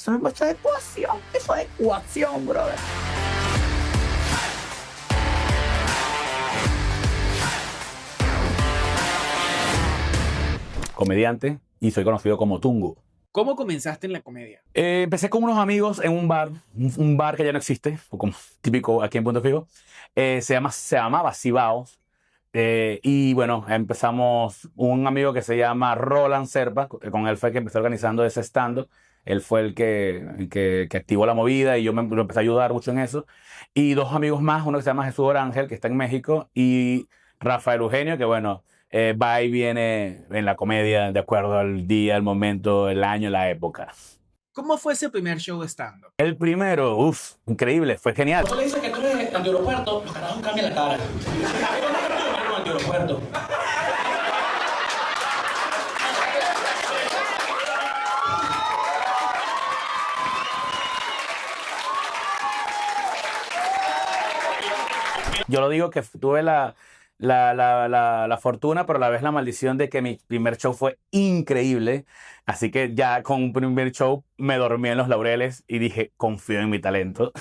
Eso es ecuación, eso es ecuación, brother. Comediante y soy conocido como Tungu. ¿Cómo comenzaste en la comedia? Empecé con unos amigos en un bar, un bar que ya no existe, como típico aquí en Punto Fijo. Se llamaba Cibaos. Y bueno, empezamos un amigo que se llama Roland Serpa, con él fue que empezó organizando ese stand-up. Él fue el que activó la movida y yo lo empecé a ayudar mucho en eso. Y dos amigos más, uno que se llama Jesús Orangel, que está en México, y Rafael Eugenio, que bueno, va y viene en la comedia de acuerdo al día, el momento, el año, la época. ¿Cómo fue ese primer show de stand-up? El primero, increíble, fue genial. Tú le dices que tú eres antiaeropuerto, los carajos cambian la cara. Antiaeropuerto. Yo lo digo que tuve la fortuna, pero a la vez la maldición de que mi primer show fue increíble. Así que ya con un primer show me dormí en los laureles y dije, confío en mi talento.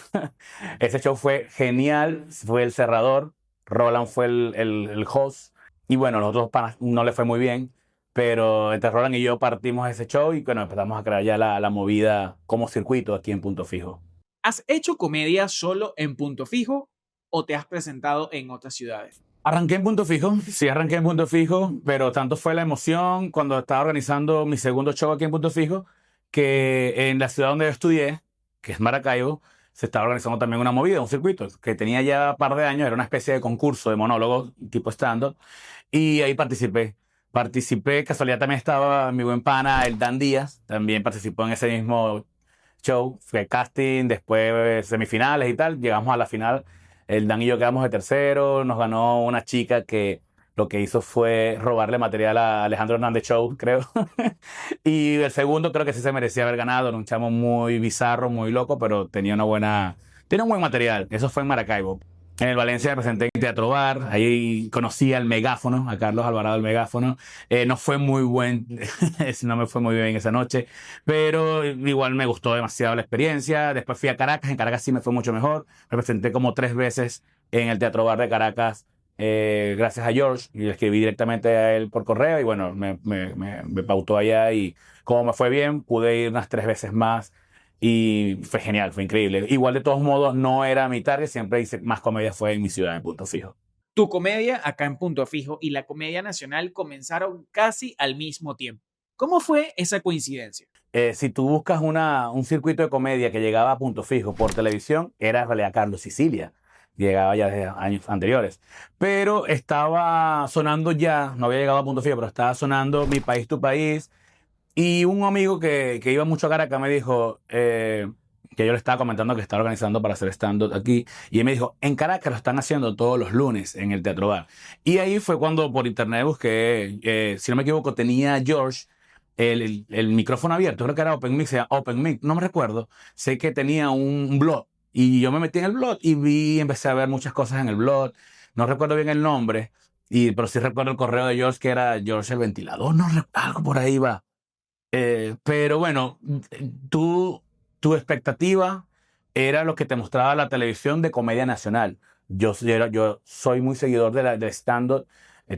Ese show fue genial, fue el cerrador, Roland fue el host. Y bueno, los otros panas no le fue muy bien, pero entre Roland y yo partimos ese show y bueno, empezamos a crear ya la movida como circuito aquí en Punto Fijo. ¿Has hecho comedia solo en Punto Fijo o te has presentado en otras ciudades? Arranqué en Punto Fijo, sí arranqué en Punto Fijo, pero tanto fue la emoción cuando estaba organizando mi segundo show aquí en Punto Fijo, que en la ciudad donde yo estudié, que es Maracaibo, se estaba organizando también una movida, un circuito, que tenía ya un par de años, era una especie de concurso de monólogos tipo stand-up, y ahí participé, casualidad también estaba mi buen pana, el Dan Díaz, también participó en ese mismo show, fue casting, después semifinales y tal, llegamos a la final. El Dan y yo quedamos de tercero, nos ganó una chica que lo que hizo fue robarle material a Alejandro Hernández Show, creo. Y el segundo creo que sí se merecía haber ganado, era un chamo muy bizarro, muy loco, pero tenía un buen material. Eso fue en Maracaibo. En el Valencia me presenté en Teatro Bar, ahí conocí al Megáfono, a Carlos Alvarado del Megáfono. No fue muy buen, no me fue muy bien esa noche, pero igual me gustó demasiado la experiencia. Después fui a Caracas, en Caracas sí me fue mucho mejor. Me presenté como 3 veces en el Teatro Bar de Caracas, gracias a George, y le escribí directamente a él por correo y bueno, me pautó allá y como me fue bien, pude ir unas 3 veces más. Y fue genial, fue increíble. Igual de todos modos no era mi target, siempre hice más comedia fue en mi ciudad, en Punto Fijo. Tu comedia acá en Punto Fijo y la comedia nacional comenzaron casi al mismo tiempo. ¿Cómo fue esa coincidencia? Si tú buscas un circuito de comedia que llegaba a Punto Fijo por televisión, era en realidad Carlos Sicilia. Llegaba ya desde años anteriores. Pero estaba sonando ya, no había llegado a Punto Fijo, pero estaba sonando Mi País, Tu País. Y un amigo que iba mucho a Caracas me dijo que yo le estaba comentando que estaba organizando para hacer stand-up aquí. Y él me dijo, en Caracas lo están haciendo todos los lunes en el Teatro Bar. Y ahí fue cuando por internet busqué, si no me equivoco, tenía George el micrófono abierto. Creo que era Open Mic, se llama Open Mic, no me recuerdo. Sé que tenía un blog. Y yo me metí en el blog y empecé a ver muchas cosas en el blog. No recuerdo bien el nombre, pero sí recuerdo el correo de George, que era George el Ventilador. Algo por ahí va. Pero bueno, tú, tu expectativa era lo que te mostraba la televisión de comedia nacional. Yo soy muy seguidor de stand-up,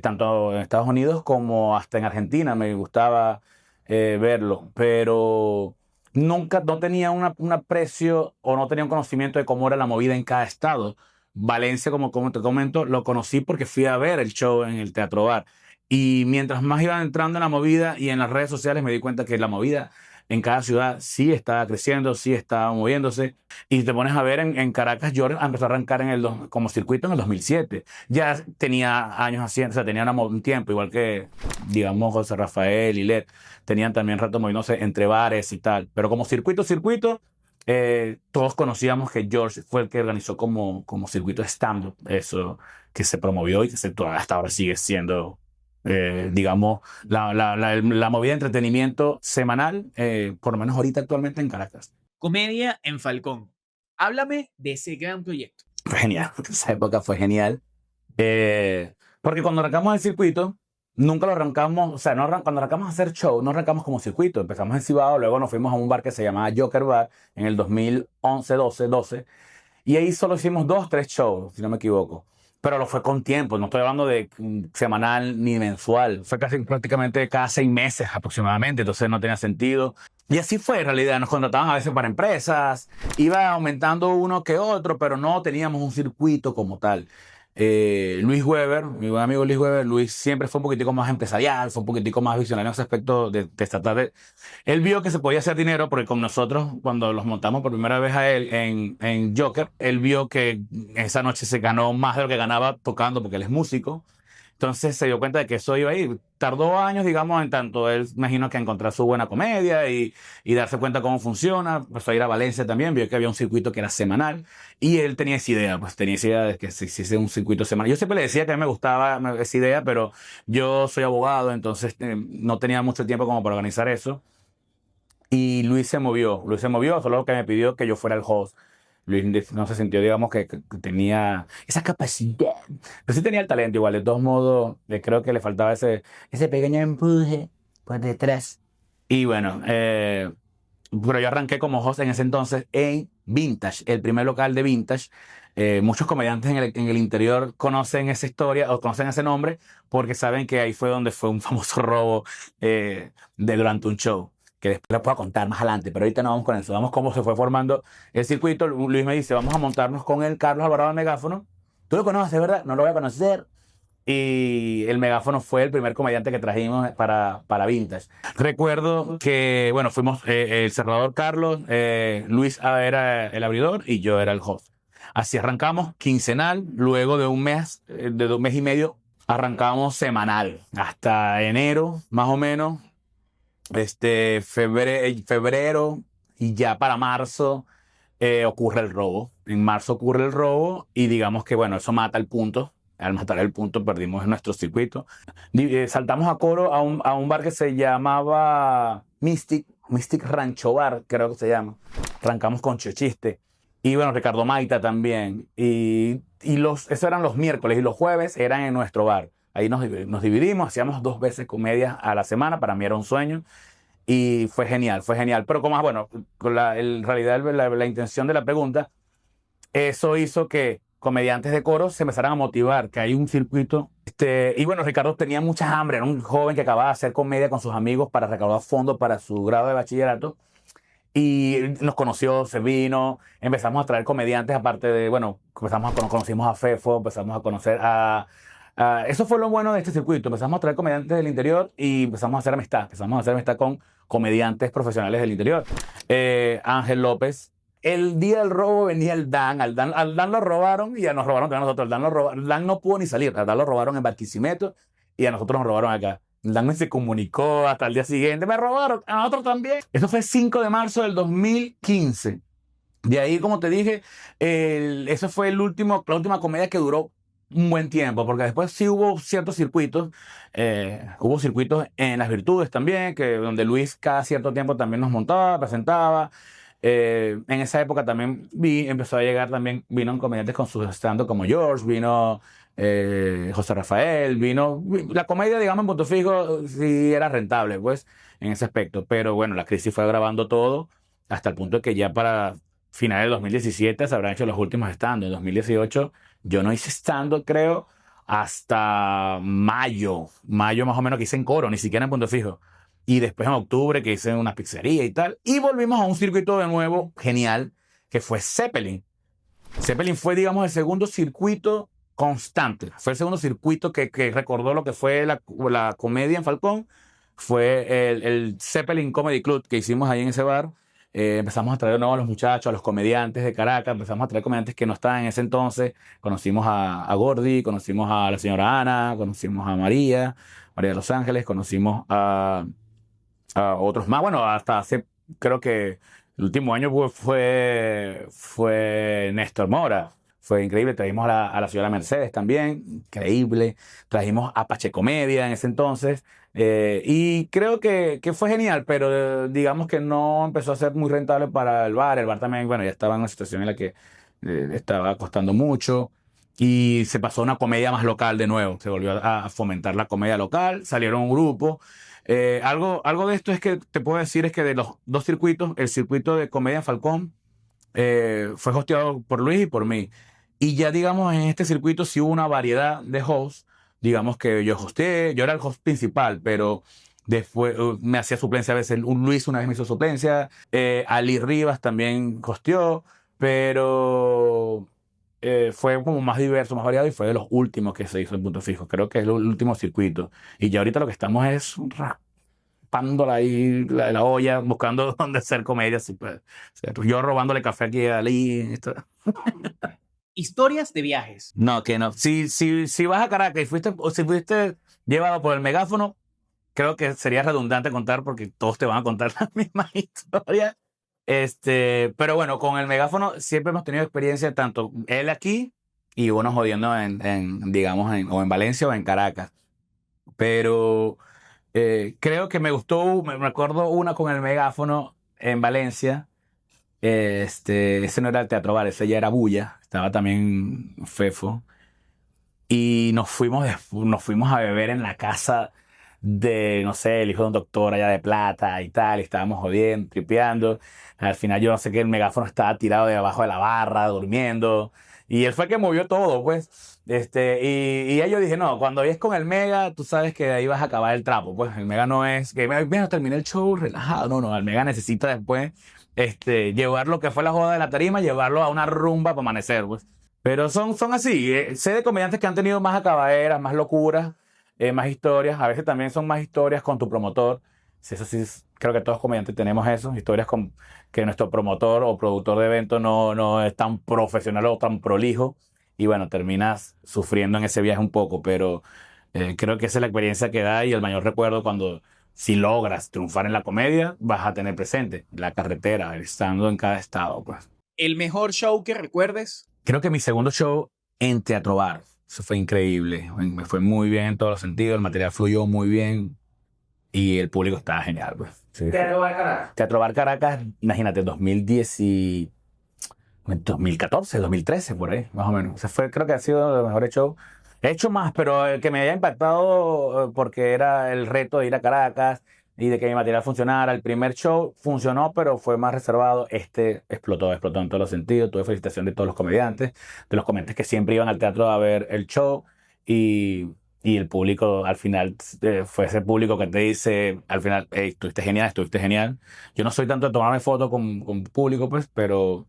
tanto en Estados Unidos como hasta en Argentina. Me gustaba verlo, pero nunca no tenía un aprecio o no tenía un conocimiento de cómo era la movida en cada estado. Valencia, como te comento, lo conocí porque fui a ver el show en el Teatro Bar. Y mientras más iba entrando en la movida y en las redes sociales me di cuenta que la movida en cada ciudad sí estaba creciendo, sí estaba moviéndose. Y te pones a ver en Caracas, yo empezó a arrancar como circuito en el 2007. Ya tenía años haciendo, o sea, tenía un tiempo, igual que, digamos, José Rafael y Led. Tenían también rato moviéndose entre bares y tal. Pero como circuito, todos conocíamos que George fue el que organizó como circuito de stand-up, eso que se promovió y que hasta ahora sigue siendo digamos, la movida de entretenimiento semanal, por lo menos ahorita actualmente en Caracas. Comedia en Falcón. Háblame de ese gran proyecto. Fue genial, esa época fue genial. Porque cuando arrancamos el circuito, nunca lo arrancamos, o sea, cuando arrancamos a hacer show, no arrancamos como circuito, empezamos en Cibao, luego nos fuimos a un bar que se llamaba Joker Bar en el 2011, 12, y ahí solo hicimos 2, 3 shows, si no me equivoco. Pero lo fue con tiempo, no estoy hablando de semanal ni mensual, fue casi prácticamente cada 6 meses aproximadamente, entonces no tenía sentido. Y así fue en realidad, nos contrataban a veces para empresas, iba aumentando uno que otro, pero no teníamos un circuito como tal. Luis Weber, mi buen amigo Luis Weber, Luis siempre fue un poquitico más empresarial, fue un poquitico más visionario en ese aspecto de tratar de... Él vio que se podía hacer dinero porque con nosotros, cuando los montamos por primera vez a él en Joker, él vio que esa noche se ganó más de lo que ganaba tocando porque él es músico. Entonces se dio cuenta de que eso iba a ir. Tardó años, digamos, en tanto él, imagino que encontrar su buena comedia y darse cuenta cómo funciona. Empezó a ir a Valencia también, vio que había un circuito que era semanal y él tenía esa idea, pues tenía esa idea de que se hiciese un circuito semanal. Yo siempre le decía que a mí me gustaba esa idea, pero yo soy abogado, entonces no tenía mucho tiempo como para organizar eso. Y Luis se movió, solo que me pidió que yo fuera el host. Luis no se sintió, digamos, que tenía esa capacidad. Pero sí tenía el talento igual. De todos modos, creo que le faltaba ese pequeño empuje por detrás. Y bueno, pero yo arranqué como host en ese entonces en Vintage, el primer local de Vintage. Muchos comediantes en el interior conocen esa historia o conocen ese nombre porque saben que ahí fue donde fue un famoso robo durante un show que después lo puedo contar más adelante, pero ahorita no vamos con eso, vamos cómo se fue formando el circuito. Luis me dice, vamos a montarnos con el Carlos Alvarado del Megáfono. Tú lo conoces, ¿verdad? No lo voy a conocer. Y el Megáfono fue el primer comediante que trajimos para Vintage. Recuerdo que, bueno, fuimos el cerrador Carlos, Luis era el abridor y yo era el host. Así arrancamos quincenal, luego de un mes, de 2 meses y medio, arrancamos semanal. Hasta enero, más o menos. Febrero y ya para marzo ocurre el robo. En marzo ocurre el robo y digamos que, bueno, eso mata el punto. Al matar el punto perdimos nuestro circuito. Saltamos a Coro a un bar que se llamaba Mystic Rancho Bar, creo que se llama. Arrancamos con Chiste. Y bueno, Ricardo Maita también. Esos eran los miércoles y los jueves eran en nuestro bar. Ahí nos dividimos, hacíamos 2 veces comedias a la semana, para mí era un sueño y fue genial, fue genial. Pero como, bueno, en realidad la intención de la pregunta, eso hizo que comediantes de coro se empezaran a motivar, que hay un circuito. Y bueno, Ricardo tenía mucha hambre, era un joven que acababa de hacer comedia con sus amigos para recaudar fondos para su grado de bachillerato. Y nos conoció, se vino, empezamos a traer comediantes, aparte de, bueno, conocimos a Fefo, empezamos a conocer eso fue lo bueno de este circuito. Empezamos a traer comediantes del interior y empezamos a hacer amistad. Empezamos a hacer amistad con comediantes profesionales del interior. Ángel López. El día del robo venía el Dan. Al Dan lo robaron y ya nos robaron también a nosotros. El Dan no pudo ni salir. Al Dan lo robaron en Barquisimeto y a nosotros nos robaron acá. El Dan se comunicó hasta el día siguiente. Me robaron, a nosotros también. Eso fue el 5 de marzo del 2015. De ahí, como te dije, eso fue la última comedia que duró un buen tiempo, porque después sí hubo ciertos circuitos, hubo circuitos en Las Virtudes también, donde Luis cada cierto tiempo también nos montaba, presentaba. En esa época también empezó a llegar también, vino comediantes con sus stand-up como George, vino José Rafael, la comedia, digamos, en Punto Fijo sí era rentable, pues, en ese aspecto, pero bueno, la crisis fue agravando todo hasta el punto de que ya para finales del 2017 se habrán hecho los últimos stand-up. En 2018 yo no hice stand-up, creo, hasta mayo más o menos, que hice en Coro, ni siquiera en Punto Fijo. Y después en octubre que hice una pizzería y tal. Y volvimos a un circuito de nuevo genial, que fue Zeppelin. Zeppelin fue, digamos, el segundo circuito constante. Fue el segundo circuito que recordó lo que fue la comedia en Falcón. Fue el Zeppelin Comedy Club que hicimos ahí en ese bar. Empezamos a traer de nuevo a los muchachos, a los comediantes de Caracas, empezamos a traer comediantes que no estaban en ese entonces. Conocimos a Gordy, conocimos a la señora Ana, conocimos a María de Los Ángeles, conocimos a otros más. Bueno, hasta hace, creo que el último año fue Néstor Mora. Fue increíble. Trajimos a la señora Mercedes también, increíble. Trajimos a Pacheco Media en ese entonces. Y creo que fue genial, pero digamos que no empezó a ser muy rentable para el bar. El bar también, bueno, ya estaba en una situación en la que estaba costando mucho. y se pasó a una comedia más local de nuevo. Se volvió a fomentar la comedia local, salieron un grupo. Algo de esto es que te puedo decir es que de los dos circuitos, el circuito de Comedia Falcón fue hosteado por Luis y por mí. Y ya, digamos, en este circuito sí hubo una variedad de hosts. Digamos que yo hosteé, yo era el host principal, pero después me hacía suplencia a veces. Un Luis una vez me hizo suplencia. Ali Rivas también hosteó, pero fue como más diverso, más variado y fue de los últimos que se hizo en Punto Fijo. Creo que es el último circuito. Y ya ahorita lo que estamos es raspándola ahí la olla, buscando dónde hacer comedia. Así, pues, o sea, yo robándole café aquí a Ali. Historias de viajes. No, que no. Si vas a Caracas y fuiste llevado por el megáfono, creo que sería redundante contar porque todos te van a contar la misma historia. Pero bueno, con el megáfono siempre hemos tenido experiencia, tanto él aquí y uno jodiendo digamos, o en Valencia o en Caracas. Pero creo que me gustó, me acuerdo una con el megáfono en Valencia. Ese no era el Teatro Bar, ese ya era Bulla, estaba también Fefo. Y nos fuimos a beber en la casa de, no sé, el hijo de un doctor allá de Plata y tal, y estábamos jodiendo, tripeando. Al final yo no sé qué, el megáfono estaba tirado de abajo de la barra, durmiendo. Y él fue el que movió todo, pues. Y ahí yo dije, no, cuando es con el Mega, tú sabes que de ahí vas a acabar el trapo. Pues el Mega no es que, mira, terminé el show relajado. No, el Mega necesita después llevar lo que fue la joda de la tarima, llevarlo a una rumba para amanecer, pues. Pero son así. Sé de comediantes que han tenido más acabaderas, más locuras, más historias. A veces también son más historias con tu promotor. Sí, eso sí, creo que todos los comediantes tenemos eso. Historias con que nuestro promotor o productor de evento no es tan profesional o tan prolijo. Y bueno, terminas sufriendo en ese viaje un poco. Pero creo que esa es la experiencia que da y el mayor recuerdo cuando si logras triunfar en la comedia, vas a tener presente la carretera, estando en cada estado, pues. ¿El mejor show que recuerdes? Creo que mi segundo show en Teatro Bar, eso fue increíble. Me fue muy bien en todos los sentidos, el material fluyó muy bien y el público estaba genial, pues. Sí. Teatro Bar Caracas. Teatro Bar Caracas, imagínate, 2014, 2013, por ahí, más o menos. Creo que ha sido uno de los mejores shows. He hecho más, pero el que me haya impactado porque era el reto de ir a Caracas y de que mi material funcionara. El primer show funcionó, pero fue más reservado. Explotó en todos los sentidos. Tuve felicitación de todos los comediantes que siempre iban al teatro a ver el show y el público al final fue ese público que te dice al final, hey, estuviste genial. Yo no soy tanto de tomarme fotos con público, pues, pero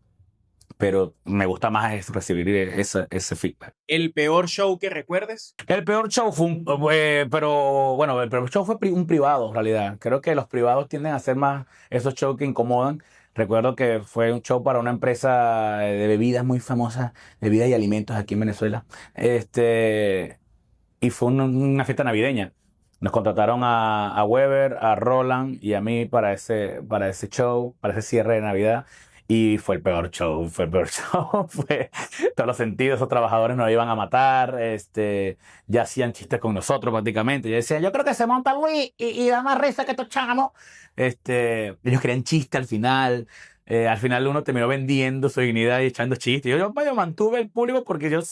me gusta más recibir ese feedback. ¿El peor show que recuerdes? El peor show fue pero bueno, el peor show fue un privado en realidad. Creo que los privados tienden a ser más esos shows que incomodan. Recuerdo que fue un show para una empresa de bebidas muy famosa, bebidas y alimentos aquí en Venezuela. Y fue una fiesta navideña. Nos contrataron a Weber, a Roland y a mí para ese show, para ese cierre de Navidad. Y fue el peor show. Fue todos los sentidos, esos trabajadores nos iban a matar, ya hacían chistes con nosotros prácticamente. Yo decía, yo creo que se monta Luis y da más risa que estos chamos. Ellos querían chiste al final. Al final uno terminó vendiendo su dignidad y echando chistes. Yo mantuve el público porque yo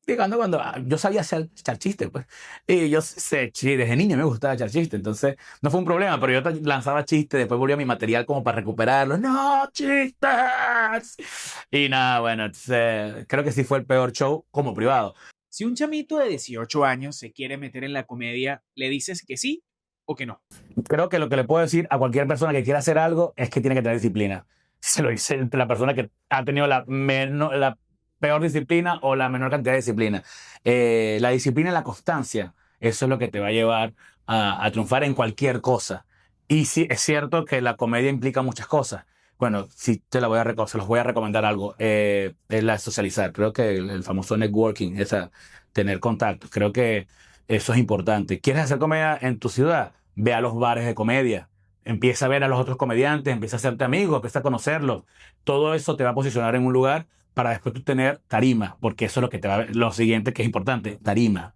llegando cuando yo sabía echar chistes, pues. Y yo desde niño me gustaba echar chistes, entonces no fue un problema, pero yo lanzaba chistes, después volvía a mi material como para recuperarlo. ¡No, chistes! Y nada, bueno, entonces, creo que sí fue el peor show como privado. Si un chamito de 18 años se quiere meter en la comedia, ¿le dices que sí o que no? Creo que lo que le puedo decir a cualquier persona que quiera hacer algo es que tiene que tener disciplina. Se lo dice la persona que ha tenido la peor disciplina o la menor cantidad de disciplina. La disciplina y la constancia, eso es lo que te va a llevar a triunfar en cualquier cosa. Y sí, es cierto que la comedia implica muchas cosas. Bueno, sí se los voy a recomendar algo. Es la de socializar. Creo que el famoso networking, tener contacto. Creo que eso es importante. ¿Quieres hacer comedia en tu ciudad? Ve a los bares de comedia. Empieza a ver a los otros comediantes, empieza a hacerte amigos, empieza a conocerlos. Todo eso te va a posicionar en un lugar para después tú tener tarima, porque eso es lo que te va a ver, lo siguiente que es importante, tarima,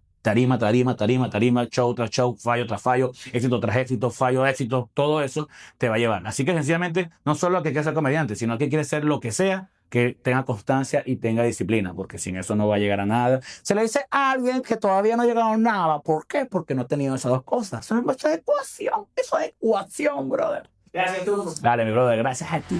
show tras show, fallo tras fallo, éxito tras éxito, fallo, éxito, todo eso te va a llevar. Así que sencillamente, no solo a que quieres ser comediante, sino a que quieres ser lo que sea, que tenga constancia y tenga disciplina, porque sin eso no va a llegar a nada. Se le dice a alguien que todavía no ha llegado a nada. ¿Por qué? Porque no ha tenido esas dos cosas. Eso es ecuación, brother. Gracias, tú. Dale, mi brother, gracias a ti.